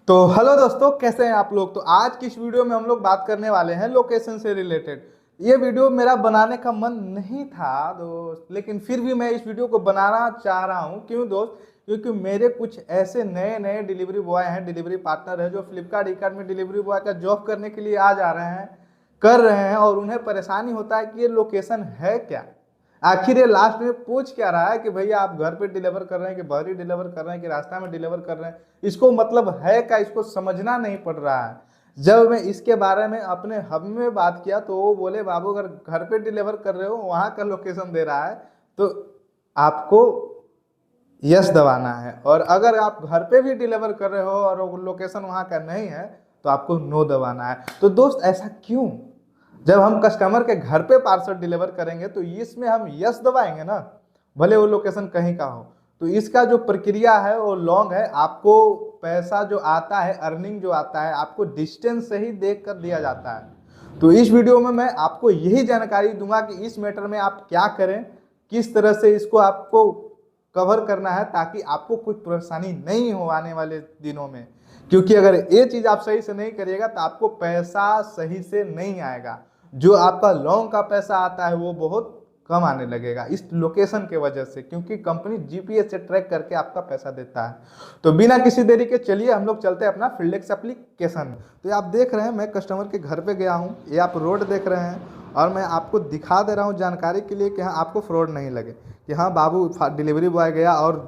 तो हेलो दोस्तों, कैसे हैं आप लोग। तो आज की इस वीडियो में हम लोग बात करने वाले हैं लोकेशन से रिलेटेड। ये वीडियो मेरा बनाने का मन नहीं था दोस्त, लेकिन फिर भी मैं इस वीडियो को बनाना चाह रहा हूँ। क्यों दोस्त? क्योंकि मेरे कुछ ऐसे नए नए डिलीवरी बॉय हैं, डिलीवरी पार्टनर हैं, जो फ्लिपकार्ट ई-कार्ट में डिलीवरी बॉय का जॉब करने के लिए आ जा रहे हैं, कर रहे हैं, और उन्हें परेशानी होता है कि ये लोकेशन है क्या। आखिर ये लास्ट में पूछ क्या रहा है कि भैया आप घर पे डिलीवर कर रहे हैं कि बाहरी डिलीवर कर रहे हैं कि रास्ता में डिलीवर कर रहे हैं। इसको मतलब है क्या, इसको समझना नहीं पड़ रहा है। जब मैं इसके बारे में अपने हब में बात किया तो वो बोले बाबू अगर घर पे डिलीवर कर रहे हो, वहां का लोकेशन दे रहा है तो आपको यस दबाना है, और अगर आप घर पे भी डिलीवर कर रहे हो और वो लोकेशन वहां का नहीं है तो आपको नो दबाना है। तो दोस्त ऐसा क्यों? जब हम कस्टमर के घर पे पार्सल डिलीवर करेंगे तो इसमें हम यस दबाएंगे ना, भले वो लोकेशन कहीं का हो। तो इसका जो प्रक्रिया है वो लॉन्ग है। आपको पैसा जो आता है, अर्निंग जो आता है, आपको डिस्टेंस से ही देख कर दिया जाता है। तो इस वीडियो में मैं आपको यही जानकारी दूंगा कि इस मैटर में आप क्या करें, किस तरह से इसको आपको कवर करना है, ताकि आपको कोई परेशानी नहीं हो आने वाले दिनों में। क्योंकि अगर ये चीज आप सही से नहीं करिएगा तो आपको पैसा सही से नहीं आएगा। जो आपका लॉन्ग का पैसा आता है वो बहुत कम आने लगेगा इस लोकेशन के वजह से, क्योंकि कंपनी जीपीएस से ट्रैक करके आपका पैसा देता है। तो बिना किसी देरी के चलिए हम लोग चलते हैं अपना फील्डेक्स एप्लीकेशन। तो ये आप देख रहे हैं मैं कस्टमर के घर पे गया हूँ, ये आप रोड देख रहे हैं, और मैं आपको दिखा दे रहा हूँ जानकारी के लिए कि हाँ आपको फ्रॉड नहीं लगे कि हाँ बाबू डिलीवरी बॉय गया और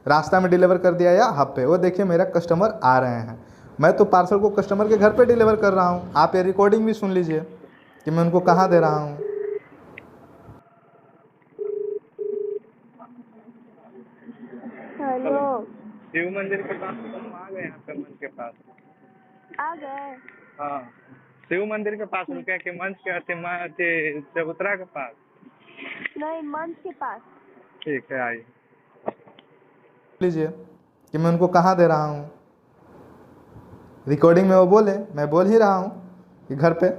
रास्ता में डिलीवर कर दिया या हब पे। वो देखिए मेरा कस्टमर आ रहे हैं, मैं तो पार्सल को कस्टमर के घर पे डिलीवर कर रहा हूँ। आप ये रिकॉर्डिंग भी सुन लीजिए कि मैं उनको कहाँ दे रहा हूँ। हेलो। शिव मंदिर के पास तो हम आ गए हैं आपके मंच के पास। आ गए? हाँ, शिव मंदिर के पास रुके कि मंच के चबूतरा के पास? नहीं, मंच के पास। ठीक है, आइए। लीजिए कि मैं उनको कहाँ दे रहा हूँ। रिकॉर्डिंग में वो बोले, मैं बोल ही रहा हूँ कि घर पे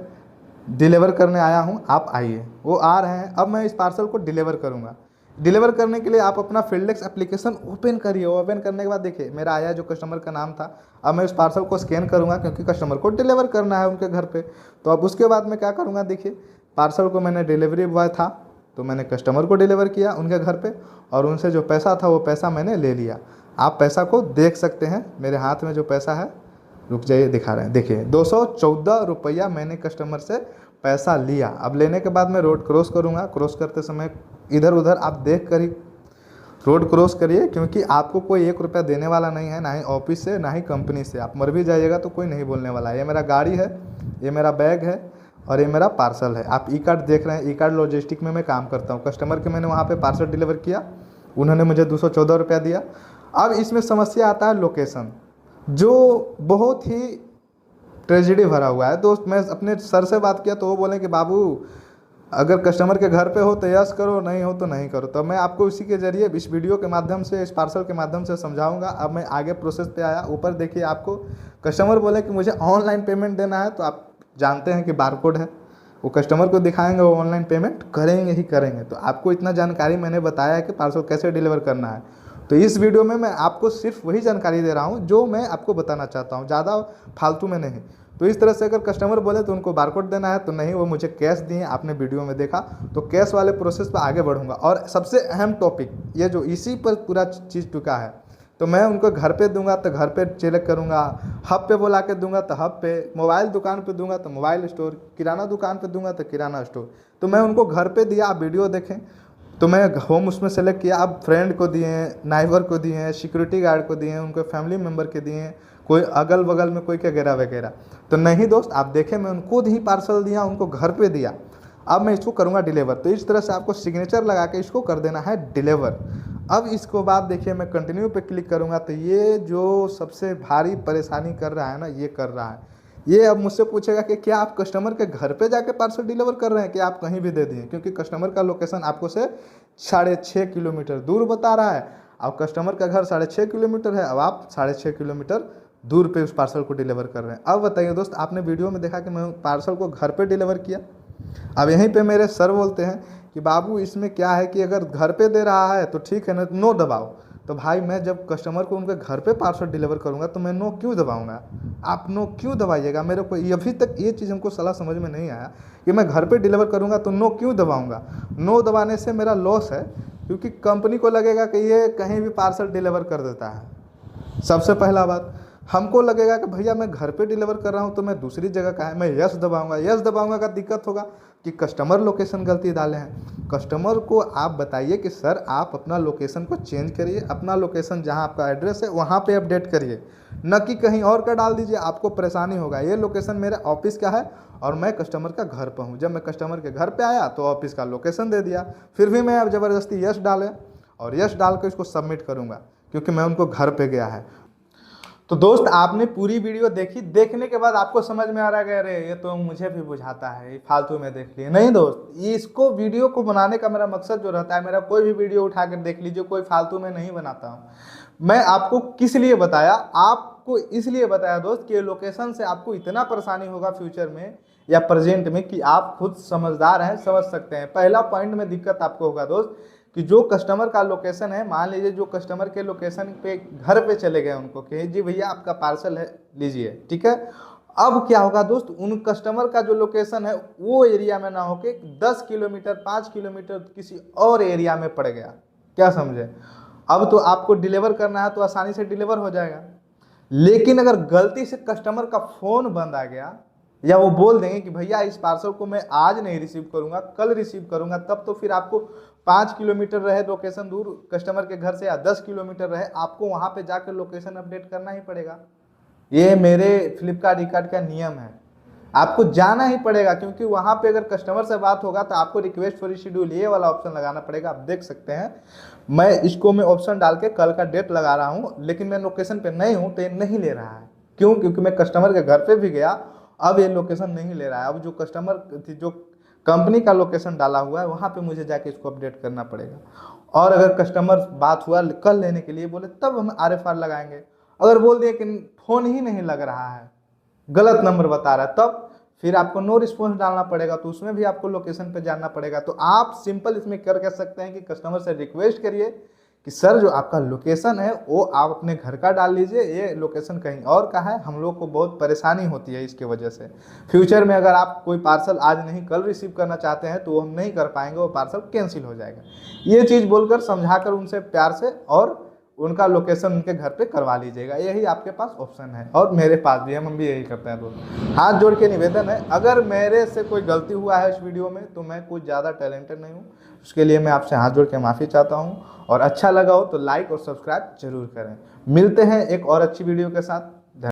डिलीवर करने आया हूँ, आप आइए। वो आ रहे हैं, अब मैं इस पार्सल को डिलीवर करूँगा। डिलीवर करने के लिए आप अपना फील्डेक्स एप्लीकेशन ओपन करिए। ओपन करने के बाद देखिए मेरा आया जो कस्टमर का नाम था। अब मैं उस पार्सल को स्कैन करूँगा क्योंकि कस्टमर को डिलीवर करना है उनके घर पे। तो अब उसके बाद मैं क्या करूँगा, देखिए पार्सल को मैंने डिलीवरी बॉय था तो मैंने कस्टमर को डिलीवर किया उनके घर पे, और उनसे जो पैसा था वो पैसा मैंने ले लिया। आप पैसा को देख सकते हैं, मेरे हाथ में जो पैसा है, रुक जाइए दिखा रहे हैं, देखिए 214 रुपया मैंने कस्टमर से पैसा लिया। अब लेने के बाद मैं रोड क्रॉस करूँगा। क्रॉस करते समय इधर उधर आप देख कर ही रोड क्रॉस करिए, क्योंकि आपको कोई 1 रुपया देने वाला नहीं है, ना ही ऑफिस से ना ही कंपनी से। आप मर भी जाइएगा तो कोई नहीं बोलने वाला है। ये मेरा गाड़ी है, ये मेरा बैग है, और ये मेरा पार्सल है। आप ई-कार्ट देख रहे हैं, ई-कार्ट लॉजिस्टिक में मैं काम करता हूँ। कस्टमर के मैंने वहाँ पे पार्सल डिलीवर किया, उन्होंने मुझे 214 रुपया दिया। अब इसमें समस्या आता है लोकेशन, जो बहुत ही ट्रेजिडी भरा हुआ है दोस्त। मैं अपने सर से बात किया तो वो बोले कि बाबू अगर कस्टमर के घर पे हो तो यस करो, नहीं हो तो नहीं करो। तो मैं आपको इसी के जरिए, इस वीडियो के माध्यम से, इस पार्सल के माध्यम से समझाऊंगा। अब मैं आगे प्रोसेस पे आया। ऊपर देखिए, आपको कस्टमर बोले कि मुझे ऑनलाइन पेमेंट देना है, तो आप जानते हैं कि बारकोड है, वो कस्टमर को दिखाएंगे, वो ऑनलाइन पेमेंट करेंगे ही करेंगे। तो आपको इतना जानकारी मैंने बताया है कि पार्सल कैसे डिलीवर करना है। तो इस वीडियो में मैं आपको सिर्फ वही जानकारी दे रहा हूँ जो मैं आपको बताना चाहता हूँ, ज़्यादा फालतू में नहीं। तो इस तरह से अगर कस्टमर बोले तो उनको बारकोड देना है, तो नहीं, वो मुझे कैश दिए, आपने वीडियो में देखा। तो कैश वाले प्रोसेस पर आगे बढ़ूंगा। और सबसे अहम टॉपिक ये जो इसी पर पूरा चीज़ टुका है, तो मैं उनको घर पे दूंगा तो घर पे चेक करूंगा, हब पे बुला के दूंगा तो हब पे, मोबाइल दुकान पे दूंगा तो मोबाइल स्टोर, किराना दुकान पे दूंगा तो किराना स्टोर। तो मैं उनको घर पे दिया। आप वीडियो देखें तो मैं होम उसमें सेलेक्ट किया। अब फ्रेंड को दिए, नाइबर को दिए, सिक्योरिटी गार्ड को दिए, उनके फैमिली मेम्बर के दिए, कोई अगल बगल में कोई वगैरह वगैरह। तो नहीं दोस्त, आप देखें मैं उनको ही पार्सल दिया, उनको घर पे दिया। अब मैं इसको करूँगा डिलीवर। तो इस तरह से आपको सिग्नेचर लगा के इसको कर देना है डिलीवर। अब इसको बाद देखिए मैं कंटिन्यू पे क्लिक करूँगा तो ये जो सबसे भारी परेशानी कर रहा है ना, ये कर रहा है। ये अब मुझसे पूछेगा कि क्या आप कस्टमर के घर पे जाके पार्सल डिलीवर कर रहे हैं कि आप कहीं भी दे दिए, क्योंकि कस्टमर का लोकेशन आपको से 6.5 किलोमीटर दूर बता रहा है। अब कस्टमर का घर 6.5 किलोमीटर है, अब आप 6.5 किलोमीटर दूर पे उस पार्सल को डिलीवर कर रहे हैं। अब बताइए दोस्त, आपने वीडियो में देखा कि मैं पार्सल को घर पे डिलीवर किया। अब यहीं पे मेरे सर बोलते हैं कि बाबू इसमें क्या है कि अगर घर पे दे रहा है तो ठीक है ना, नो दबाओ, तो भाई मैं जब कस्टमर को उनके घर पे पार्सल डिलीवर करूँगा तो मैं नो क्यों दबाऊँगा? आप नो क्यों दबाइएगा? मेरे को ये अभी तक ये चीज़ हमको सलाह समझ में नहीं आया कि मैं घर पे डिलीवर करूँगा तो नो क्यों दबाऊँगा? नो दबाने से मेरा लॉस है, क्योंकि कंपनी को लगेगा कि ये कहीं भी पार्सल डिलीवर कर देता है। सबसे पहला बात, हमको लगेगा कि भैया मैं घर पे डिलीवर कर रहा हूँ तो मैं दूसरी जगह का है, मैं यस दबाऊंगा। यस दबाऊंगा का दिक्कत होगा कि कस्टमर लोकेशन गलती डाले हैं। कस्टमर को आप बताइए कि सर आप अपना लोकेशन को चेंज करिए, अपना लोकेशन जहाँ आपका एड्रेस है वहाँ पे अपडेट करिए, न कि कहीं और का डाल दीजिए, आपको परेशानी होगा। ये लोकेशन मेरे ऑफिस का है और मैं कस्टमर का घर पर हूँ। जब मैं कस्टमर के घर पर आया तो ऑफिस का लोकेशन दे दिया, फिर भी मैं अब ज़बरदस्ती यस डाले और यस डाल कर इसको सबमिट करूँगा क्योंकि मैं उनको घर पे गया है। तो दोस्त आपने पूरी वीडियो देखी, देखने के बाद आपको समझ में आ रहा है अरे ये तो मुझे भी बुझाता है, ये फालतू में देख लिए। नहीं दोस्त, इसको वीडियो को बनाने का मेरा मकसद जो रहता है, मेरा कोई भी वीडियो उठा कर देख लीजिए, कोई फालतू में नहीं बनाता हूँ। मैं आपको किस लिए बताया? आपको इसलिए बताया दोस्त कि लोकेशन से आपको इतना परेशानी होगा फ्यूचर में या प्रेजेंट में कि आप खुद समझदार हैं, समझ सकते हैं। पहला पॉइंट में दिक्कत आपको होगा दोस्त कि जो कस्टमर का लोकेशन है, मान लीजिए जो कस्टमर के लोकेशन पे घर पे चले गए उनको कि जी भैया आपका पार्सल है लीजिए, ठीक है। अब क्या होगा दोस्त, उन कस्टमर का जो लोकेशन है वो एरिया में ना होके 10 किलोमीटर 5 किलोमीटर किसी और एरिया में पड़ गया, क्या समझे। अब तो आपको डिलीवर करना है तो आसानी से डिलीवर हो जाएगा, लेकिन अगर गलती से कस्टमर का फ़ोन बंद आ गया या वो बोल देंगे कि भैया इस पार्सल को मैं आज नहीं रिसीव करूंगा, कल रिसीव करूंगा, तब तो फिर आपको 5 किलोमीटर रहे लोकेशन दूर कस्टमर के घर से या 10 किलोमीटर रहे, आपको वहां पे जाकर लोकेशन अपडेट करना ही पड़ेगा। ये मेरे फ्लिपकार्ट ईकार्ट का नियम है, आपको जाना ही पड़ेगा, क्योंकि वहां पे अगर कस्टमर से बात होगा तो आपको रिक्वेस्ट फॉर शेड्यूल ये वाला ऑप्शन लगाना पड़ेगा। आप देख सकते हैं मैं इसको मैं ऑप्शन डाल के कल का डेट लगा रहा हूँ, लेकिन मैं लोकेशन पे नहीं हूँ तो ये नहीं ले रहा है। क्यों? क्योंकि मैं कस्टमर के घर पे भी गया, अब ये लोकेशन नहीं ले रहा है। अब जो कस्टमर जो कंपनी का लोकेशन डाला हुआ है वहाँ पे मुझे जाके इसको अपडेट करना पड़ेगा। और अगर कस्टमर बात हुआ कल लेने के लिए बोले तब हम RFR लगाएंगे। अगर बोल दिए कि फ़ोन ही नहीं लग रहा है, गलत नंबर बता रहा है, तब फिर आपको नो रिस्पॉन्स डालना पड़ेगा, तो उसमें भी आपको लोकेशन पे जाना पड़ेगा। तो आप सिंपल इसमें कर सकते हैं कि कस्टमर से रिक्वेस्ट करिए कि सर जो आपका लोकेशन है वो आप अपने घर का डाल लीजिए, ये लोकेशन कहीं और का है। हम लोग को बहुत परेशानी होती है इसके वजह से। फ्यूचर में अगर आप कोई पार्सल आज नहीं कल रिसीव करना चाहते हैं तो वो हम नहीं कर पाएंगे, वो पार्सल कैंसिल हो जाएगा। ये चीज़ बोलकर समझाकर उनसे प्यार से और उनका लोकेशन उनके घर पे करवा लीजिएगा। यही आपके पास ऑप्शन है और मेरे पास भी है, हम भी यही करते हैं। दोस्त हाथ जोड़ के निवेदन है, अगर मेरे से कोई गलती हुआ है इस वीडियो में तो मैं कुछ ज़्यादा टैलेंटेड नहीं हूँ, उसके लिए मैं आपसे हाथ जोड़ के माफ़ी चाहता हूँ। और अच्छा लगा हो तो लाइक और सब्सक्राइब जरूर करें। मिलते हैं एक और अच्छी वीडियो के साथ।